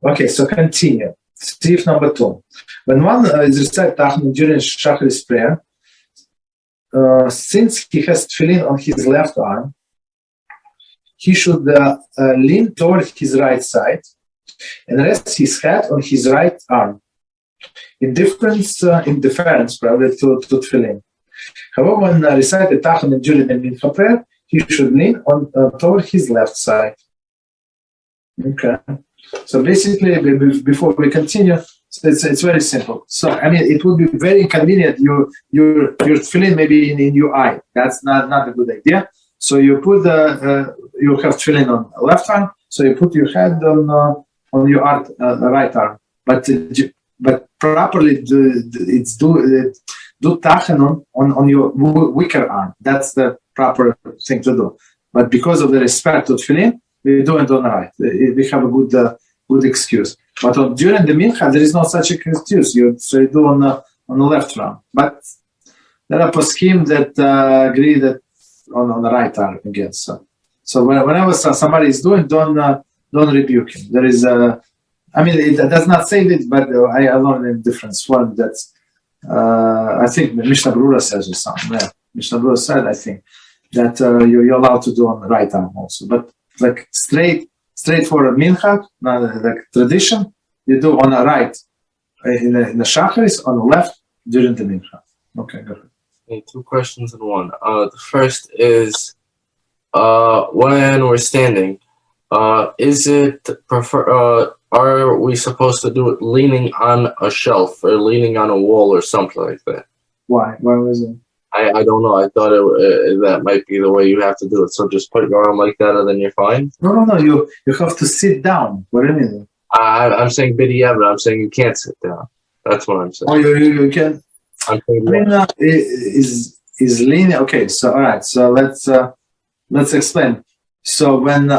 Okay, so continue. Sif number 2. When one is reciting Tachanun during Shacharis prayer, since he has tefillin on his left arm, he should lean toward his right side and rest his head on his right arm. In deference, probably to tefillin. However, when reciting Tachanun during the Mincha prayer, he should lean on toward his left side. Okay. So basically, before we continue, it's very simple. So I mean, it would be very inconvenient. Your tefillin maybe in your eye. That's not a good idea. So you put you have tefillin on left arm. So you put your head on your right arm. But properly do Tachanun on your weaker arm. That's the proper thing to do. But because of the respect to tefillin, we do it on the right. We have a good excuse. But during the mincha, there is no such excuse. You do on the left arm. But there are poskim that agree that on the right arm again. So whenever somebody is doing, don't rebuke him. There is I mean, it does not say this, but I learned in different form. That's I think Mishnah Berurah says or something. Yeah. Mishnah Berurah said, I think, that you're allowed to do on the right arm also. But like straight for a mincha, like tradition, you do on the right in the shacharis, on the left during the mincha. Okay, go ahead. Okay, 2 questions in one. The first is when we're standing, is it are we supposed to do it leaning on a shelf or leaning on a wall or something like that? Why? Why was it? I don't know. I thought that might be the way you have to do it. So just put your arm like that and then you're fine? No. You have to sit down. What do you mean? I'm saying BeEzrat. I'm saying you can't sit down. That's what I'm saying. Oh, you can. I'm saying is leaning. Okay, so all right. So let's explain. So when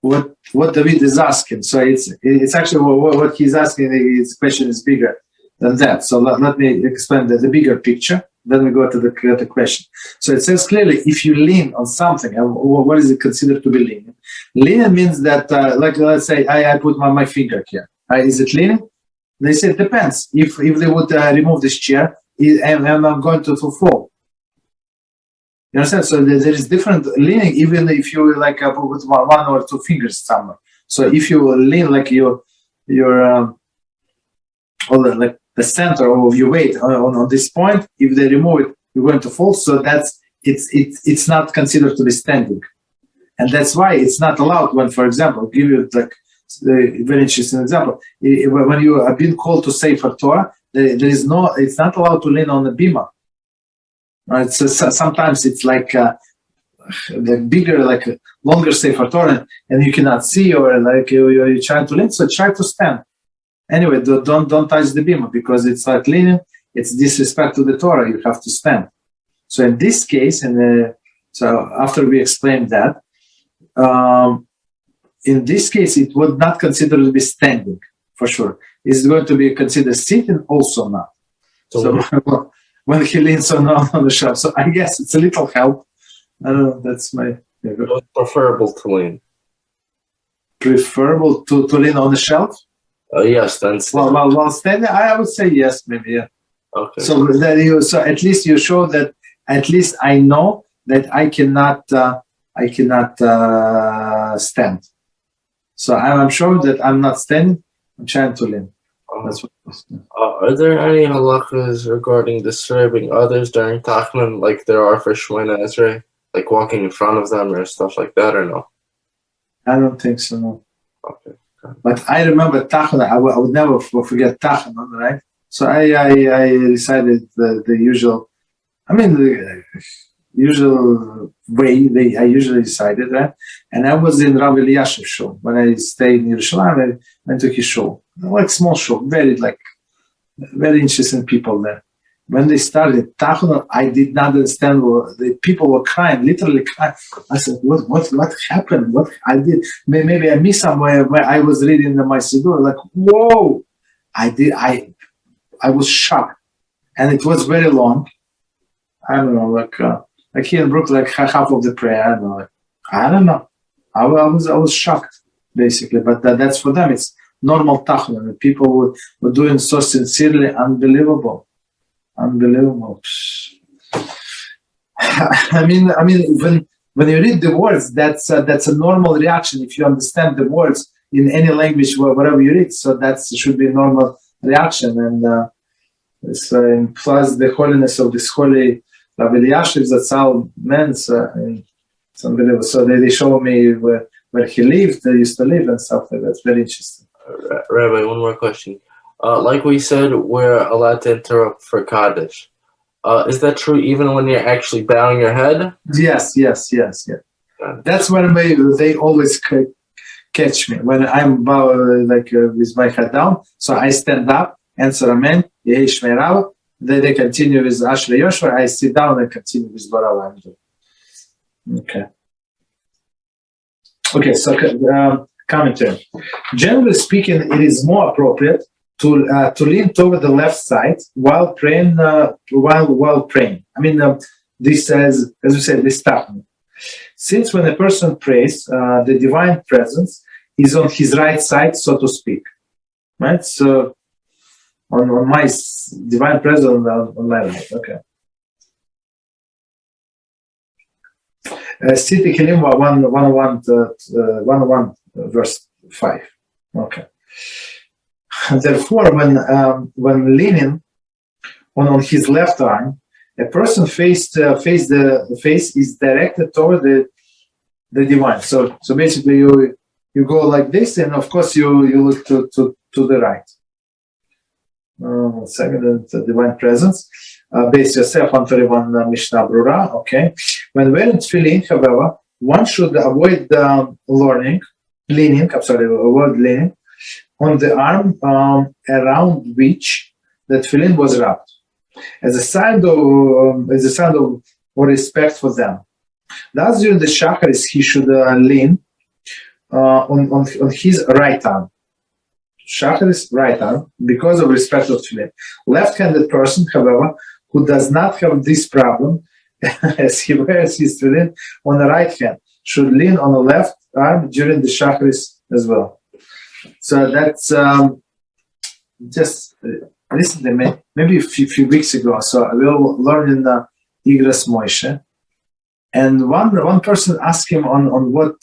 what David is asking, so it's actually what he's asking. His question is bigger than that. So let me explain the bigger picture. Then we go to the question. So it says clearly, if you lean on something, what is it considered to be leaning? Leaning means that, like let's say, I put my finger here. Is it leaning? They say it depends. If they would remove this chair, and I'm going to fall. You understand? So there is different leaning, even if you like put 1 or 2 fingers somewhere. So if you lean like your like the center of your weight on this point, if they remove it, you're going to fall. So it's not considered to be standing, and that's why it's not allowed. When, for example, I'll give you like a very interesting example. When you are being called to Sefer Torah, it's not allowed to lean on the bima. Right? So sometimes it's like the bigger, like longer Sefer Torah, and you cannot see, or like you're trying to lean. So try to stand. Anyway, don't touch the bima, because it's like leaning. It's disrespect to the Torah. You have to stand. So in this case, so after we explained that, in this case, it would not consider to be standing for sure. It's going to be considered sitting, also not. So when he leans on the shelf, so I guess it's a little help. I don't know. That's my preferable to lean. Preferable to lean on the shelf. Yes, then standing. While standing, I would say yes, maybe, yeah. Okay. So at least you show that. At least I know that I cannot stand. So I'm sure that I'm not standing. I'm trying to lean. That's what. Are there any halachas regarding disturbing others during Tachanun, like there are for Shemoneh and Esrei, like walking in front of them or stuff like that, or no? I don't think so. No. Okay. But I remember Tachanun. I would never forget Tachanun, right? So I recited the usual. I mean the usual way I usually recited, right? And I was in Rabbi Eliashiv's show when I stayed in Yerushalayim. I went to his show, like small show, very interesting people there. When they started Tachanun, I did not understand. The people were crying, literally crying. I said, "What happened? What I did? Maybe I missed somewhere where I was reading the my siddur. Like, whoa! I was shocked, and it was very long. I don't know, like here in Brooklyn, like half of the prayer. I don't know. I was shocked. basically. But that's for them. It's normal tachanun. People were doing so sincerely, unbelievable. I mean, when you read the words, that's a normal reaction if you understand the words in any language, whatever you read. So that should be a normal reaction. And plus the holiness of this holy Rabbi Eliashiv Zatzal man, it's unbelievable. So they show me where he lived, they used to live and stuff like that. It's very interesting. Rabbi, one more question. Like we said, we're allowed to interrupt for Kaddish. Is that true even when you're actually bowing your head? Yes. That's when they always catch me. When I'm with my head down, so I stand up, answer Amen, Yehi Shmei Rav. They continue with Ashrei Yoshua. I sit down and continue with Barav I'm doing. Okay, so commentary. Generally speaking, it is more appropriate to lean toward the left side while praying. While praying, I mean, this as we said, this Tachanun. Since when a person prays, the divine presence is on his right side, so to speak, right? So on my divine presence on my right. Okay. Reciting Tachanun 101 verse 5. Okay. Therefore, when leaning on his left arm, a person face is directed toward the divine. So basically, you go like this, and of course you look to the right. Second, the divine presence. Base yourself 131 Mishnah Brura. Okay. When wearing tefillin, however, one should avoid leaning on the arm around which the tefillin was wrapped, as a sign of respect for them. Thus, during the shacharis, he should lean on his right arm. Shacharis, right arm, because of respect of tefillin. Left-handed person, however, who does not have this problem, as he wears his tefillin on the right hand, should lean on the left arm during the shacharis as well. So that's just recently, maybe a few weeks ago. So we were learning Igras Moshe, and one person asked him on what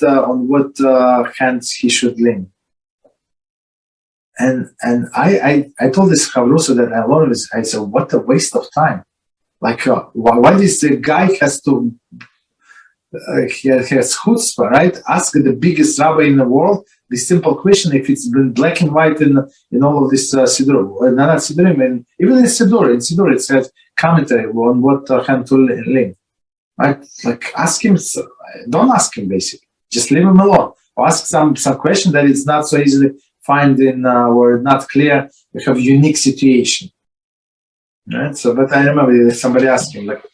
hands he should lean. And I told this Chavrusa that I learned this. I said, what a waste of time! Like, why this guy has to? He has chutzpah, right? Ask the biggest rabbi in the world this simple question. If it's been black and white in all of this siddur, not siddurim, and even in siddur it says commentary on what hand to lean. Right? Like, ask him. Don't ask him. Basically, just leave him alone. Or ask some question that is not so easily find in or not clear. You have unique situation. Right? So, but I remember somebody asked him, like,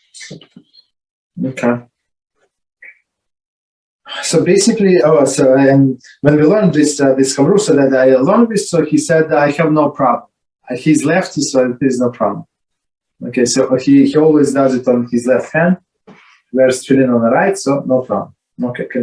okay. So basically, and when we learned this Chavrusa that I learned this, so he said, I have no problem. He's lefty, so there's no problem. Okay, so he always does it on his left hand, wears tefillin on the right, so no problem. Okay.